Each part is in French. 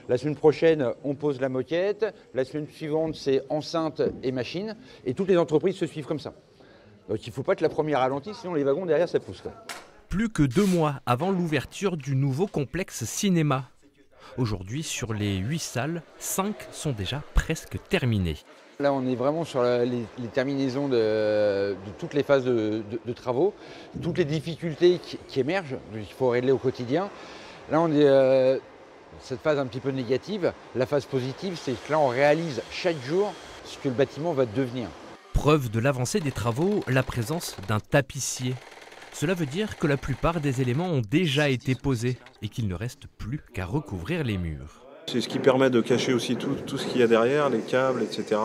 La semaine prochaine, on pose la moquette. La semaine suivante, c'est enceinte et machine. Et toutes les entreprises se suivent comme ça. Donc il ne faut pas que la première ralentisse, sinon les wagons derrière, ça pousse. Plus que 2 mois avant l'ouverture du nouveau complexe cinéma. Aujourd'hui, sur les 8 salles, 5 sont déjà presque terminées. Là, on est vraiment sur les terminaisons de toutes les phases de travaux, toutes les difficultés qui émergent, qu'il faut régler au quotidien. Là, on est cette phase un petit peu négative. La phase positive, c'est que là, on réalise chaque jour ce que le bâtiment va devenir. Preuve de l'avancée des travaux, la présence d'un tapissier. Cela veut dire que la plupart des éléments ont déjà été posés et qu'il ne reste plus qu'à recouvrir les murs. C'est ce qui permet de cacher aussi tout ce qu'il y a derrière, les câbles, etc.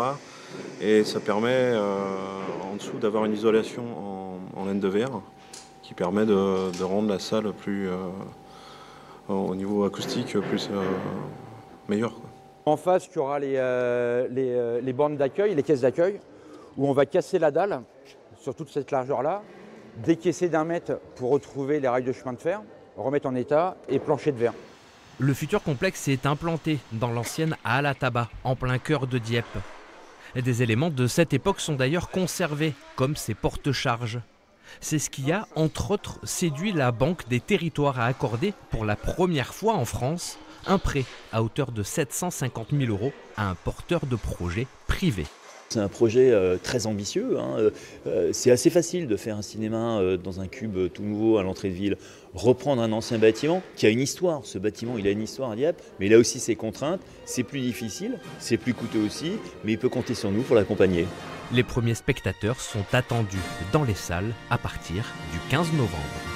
Et ça permet en dessous d'avoir une isolation en laine de verre qui permet de rendre la salle plus, au niveau acoustique, plus meilleure. En face, il y aura les bornes d'accueil, les caisses d'accueil, où on va casser la dalle sur toute cette largeur-là, décaisser d'1 mètre pour retrouver les rails de chemin de fer, remettre en état et plancher de verre. Le futur complexe est implanté dans l'ancienne halle à tabac, en plein cœur de Dieppe. Des éléments de cette époque sont d'ailleurs conservés, comme ces porte-charges. C'est ce qui a, entre autres, séduit la Banque des Territoires à accorder, pour la première fois en France, un prêt à hauteur de 750 000 € à un porteur de projet privé. C'est un projet très ambitieux. C'est assez facile de faire un cinéma dans un cube tout nouveau à l'entrée de ville. Reprendre un ancien bâtiment qui a une histoire. Ce bâtiment, il a une histoire à Dieppe, mais il a aussi ses contraintes. C'est plus difficile, c'est plus coûteux aussi, mais il peut compter sur nous pour l'accompagner. Les premiers spectateurs sont attendus dans les salles à partir du 15 novembre.